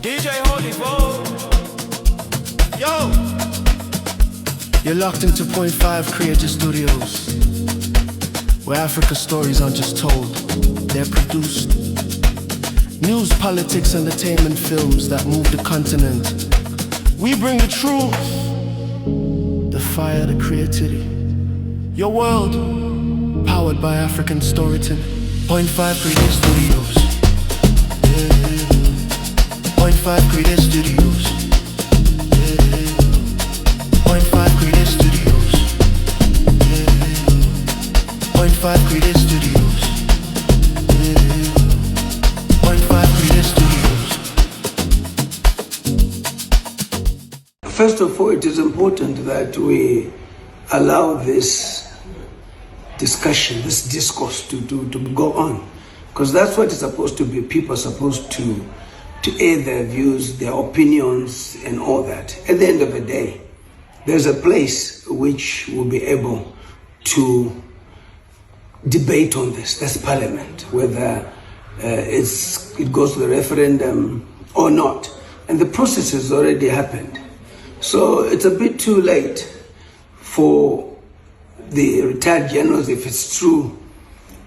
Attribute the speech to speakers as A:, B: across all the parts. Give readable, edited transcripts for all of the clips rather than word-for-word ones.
A: DJ Holy Vogue. Yo!
B: You're locked into Point 5 Creative Studios, where Africa's stories aren't just told, they're produced. News, politics, entertainment, films that move the continent. We bring the truth, the fire, the creativity. Your world, powered by African storytelling. Point 5 Creative Studios. Point 5 Creative Studios. Point 5 Creative Studios. Point 5 Creative Studios. Point 5 Creative Studios.
C: First of all, it is important that we allow this discussion, this discourse to go on, because that's what it's supposed to be. People are supposed to air their views, their opinions, and all that. At the end of the day, there's a place which will be able to debate on this. That's Parliament, whether it goes to the referendum or not. And the process has already happened. So it's a bit too late for the retired generals, if it's true,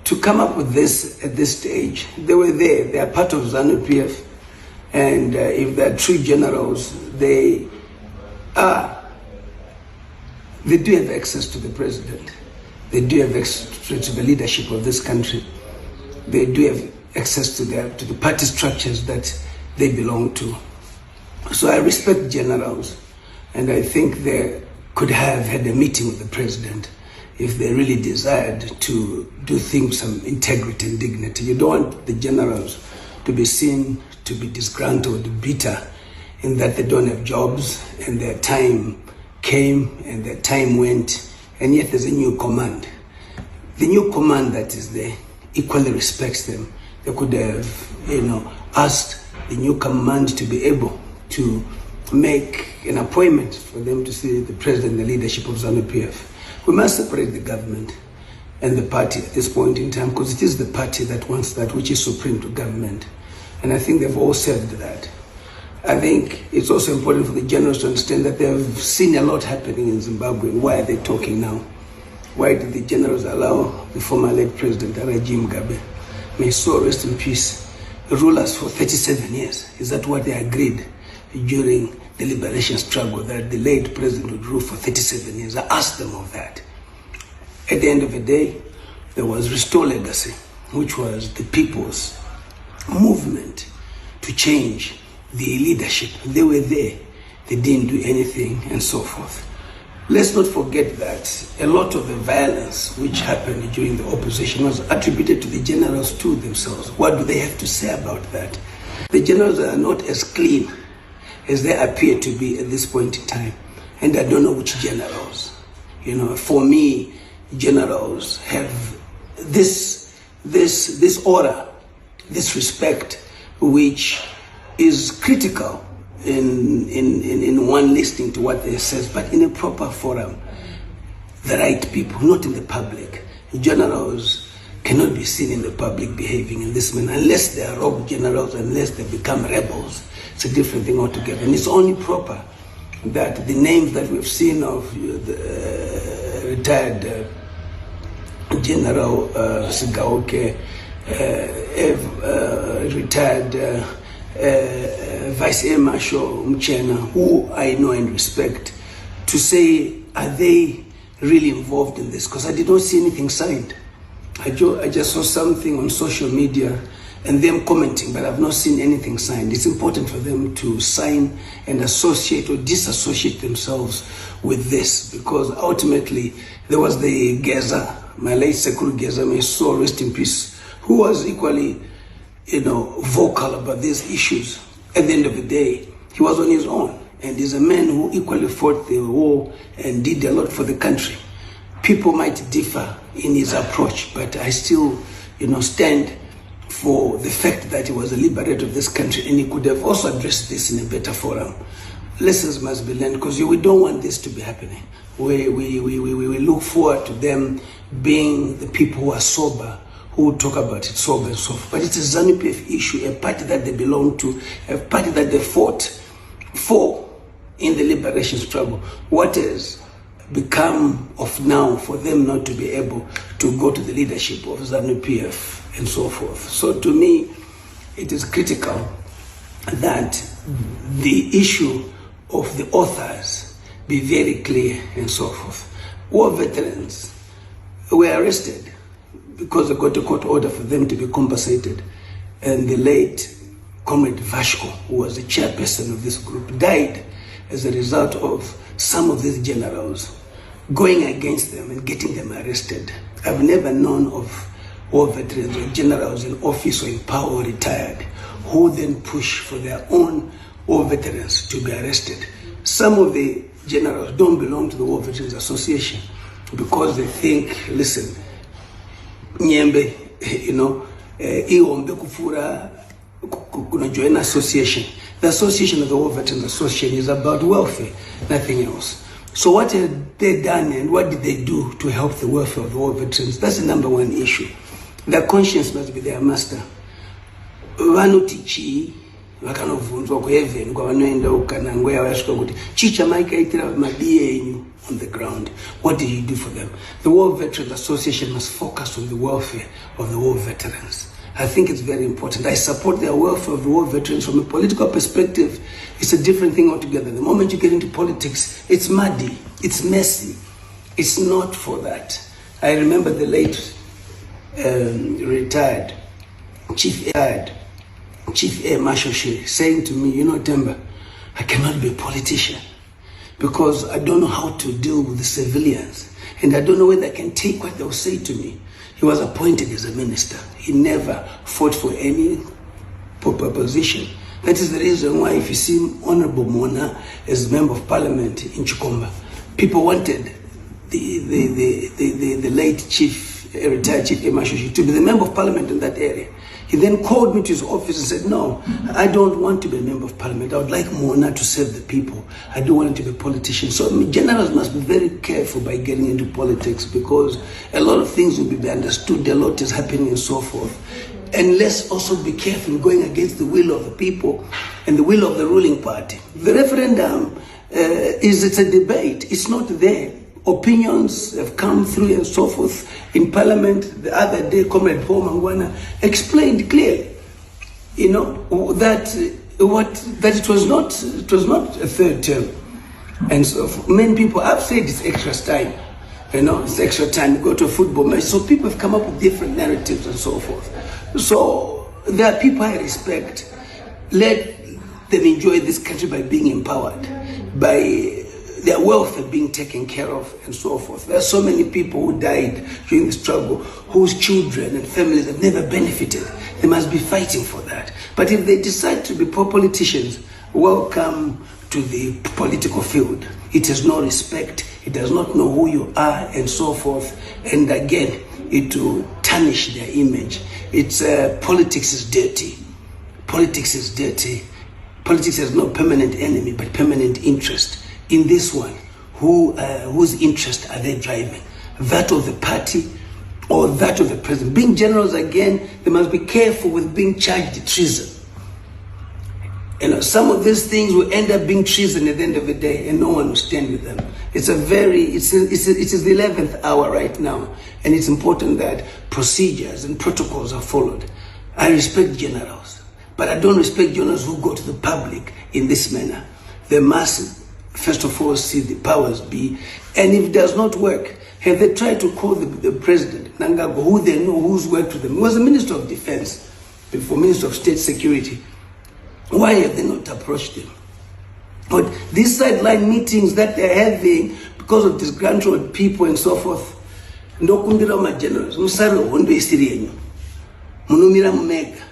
C: to come up with this at this stage. They were there. They are part of ZANU-PF. And if they're true generals, they do have access to the president. They do have access to the leadership of this country. They do have access to the party structures that they belong to. So I respect generals, and I think they could have had a meeting with the president if they really desired to do things with some integrity and dignity. You don't want the generals to be seen to be disgruntled, bitter, in that they don't have jobs and their time came and their time went, and yet there's a new command. The new command that is there equally respects them. They could have, asked the new command to be able to make an appointment for them to see the president, the leadership of ZANU-PF. We must separate the government and the party at this point in time, because it is the party that wants that, which is supreme to government. And I think they've all said that. I think it's also important for the generals to understand that they've seen a lot happening in Zimbabwe. Why are they talking now? Why did the generals allow the former late president, Rajim Mugabe, may so rest in peace, rule us for 37 years? Is that what they agreed during the liberation struggle, that the late president would rule for 37 years? I asked them of that. At the end of the day, there was Restore Legacy, which was the people's movement to change the leadership. They were there. They didn't do anything, and so forth. Let's not forget that a lot of the violence which happened during the opposition was attributed to the generals to themselves. What do they have to say about that? The generals are not as clean as they appear to be at this point in time. And I don't know which generals. For me, generals have this aura, this respect, which is critical in one listening to what they says, but in a proper forum, the right people, not in the public. Generals cannot be seen in the public behaving in this manner unless they are rogue generals, unless they become rebels. It's a different thing altogether. And it's only proper that the names that we've seen of the retired General Sigaoke, retired Vice Air Marshal Mchena, who I know and respect, to say, are they really involved in this? Because I did not see anything signed. I just saw something on social media and them commenting, but I've not seen anything signed. It's important for them to sign and associate or disassociate themselves with this, because ultimately there was the Geza, my late Sekuru Geza, may so rest in peace, who was equally, vocal about these issues. At the end of the day, he was on his own, and he's a man who equally fought the war and did a lot for the country. People might differ in his approach, but I still, stand for the fact that he was a liberator of this country, and he could have also addressed this in a better forum. Lessons must be learned, because we don't want this to be happening. We look forward to them being the people who are sober, who will talk about it so and so forth. But it's a ZANU-PF issue, a party that they belong to, a party that they fought for in the liberation struggle. What has become of now for them not to be able to go to the leadership of ZANU-PF and so forth? So to me, it is critical that the issue of the authors be very clear and so forth. War veterans were arrested because they got a court order for them to be compensated. And the late Comrade Vashko, who was the chairperson of this group, died as a result of some of these generals going against them and getting them arrested. I've never known of war veterans or generals in office or in power or retired who then push for their own war veterans to be arrested. Some of the generals don't belong to the War Veterans Association because they think, listen, Nyembe, Iombe Kufura, kuna join association. The association of the War Veterans Association is about welfare, nothing else. So what have they done and what did they do to help the welfare of the war veterans? That's the number one issue. Their conscience must be their master. Vanutichi, vakanovhunzwa kuheaven kwavanoenda ukanangweya vasvika kuti chicha maikaitira madiye enyu on the ground. What did you do for them? The War Veterans Association must focus on the welfare of the war veterans. I think it's very important. I support the welfare of the war veterans. From a political perspective, it's a different thing altogether. The moment you get into politics, it's muddy, it's messy. It's not for that. I remember the late retired Chief Air Marshal saying to me, Temba, I cannot be a politician because I don't know how to deal with the civilians and I don't know whether I can take what they'll say to me. He was appointed as a minister. He never fought for any position. That is the reason why if you see Honorable Mona as member of parliament in Chikomba, people wanted the late retired Chief Emashoshi to be the member of parliament in that area. He then called me to his office and said, no, I don't want to be a member of parliament. I would like Mona to serve the people. I don't want him to be a politician. So generals must be very careful by getting into politics because a lot of things will be understood, a lot is happening and so forth. And let's also be careful in going against the will of the people and the will of the ruling party. The referendum it's a debate. It's not there. Opinions have come through and so forth in parliament. The other day, Comrade Paul Mangwana explained clearly, that it was not a third term. And so many people have said it's extra time. It's extra time. Go to a football match. So people have come up with different narratives and so forth. So there are people I respect. Let them enjoy this country by being empowered, by their wealth being taken care of and so forth. There are so many people who died during the struggle whose children and families have never benefited. They must be fighting for that. But if they decide to be politicians, welcome to the political field. It has no respect. It does not know who you are and so forth. And again, it will tarnish their image. Politics is dirty. Politics is dirty. Politics has no permanent enemy, but permanent interest. In this one, whose interest are they driving? That of the party or that of the president? Being generals again, they must be careful with being charged with treason. Some of these things will end up being treason at the end of the day, and no one will stand with them. It is the 11th hour right now, and it's important that procedures and protocols are followed. I respect generals, but I don't respect generals who go to the public in this manner. They must first of all see the powers be, and if it does not work, have they tried to call the president, Nangago, who they know, who's worked with them? He was the Minister of Defense before Minister of State Security. Why have they not approached him? But these sideline meetings that they're having because of disgruntled people and so forth, ndokundira ma generals, musaro hondo isirienyu. Munomira mumega.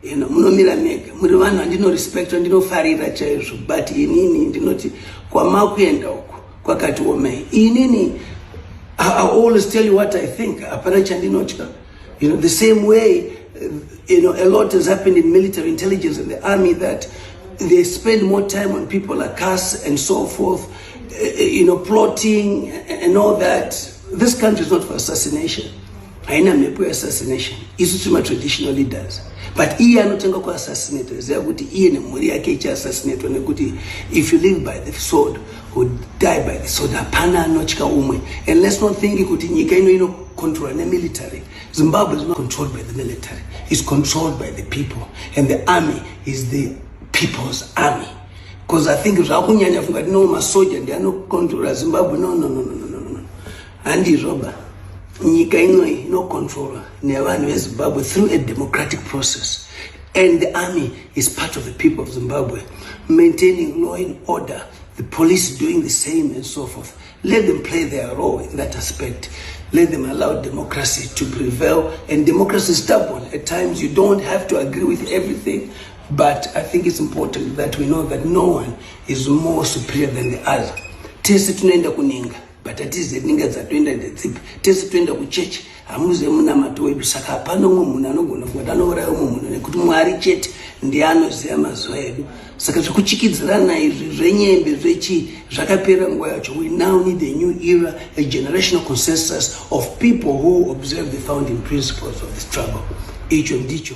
C: Munomira mega. Muri vanhu handino respect handinofarira chaizvo, but inini ndinoti kwamakuenda uko kwakati omei. Inini I always tell you what I think. Hapana chandinotya. The same way a lot has happened in military intelligence and the army that they spend more time on people like us and so forth, plotting and all that. This country is not for assassination. haina mhepo assassination. Isu tuma traditional leaders. But iye anotenga ku assassinate ziya kuti iye nemhuri yake ichi assassinate nekuti if you live by the sword or die by the sword hapana anotya umwe. And let's not think kuti nyika ino control the military. Zimbabwe is not controlled by the military. It's controlled by the people, and the army is the people's army. Because I think zvakunyanya funga no masoja ndi anocontrola Zimbabwe. No. Andi roba nyika ino controller nevanhu veZimbabwe through a democratic process, and the army is part of the people of Zimbabwe, maintaining law and order, the police doing the same, and so forth. Let them play their role in that aspect. Let them allow democracy to prevail. And democracy is stubborn. At times you don't have to agree with everything, but I think it's important that we know that no one is more superior than the other. Tese tunaenda kuninga, but atize ninga dzatoenda ndedzipi. Tese tunaenda kuchechi, hamuze muna mato wedu, saka hapana umwe munhu anogona kuva anouraya umwe munhu nekuti Mwari chete ndiye anoziva mazuva edu. Saka zvekuchikidzirana izvi zvenyembe zvechi zvakapera nguva yacho. We now need a new era, a generational consensus of people who observe the founding principles of the struggle. Icho ndicho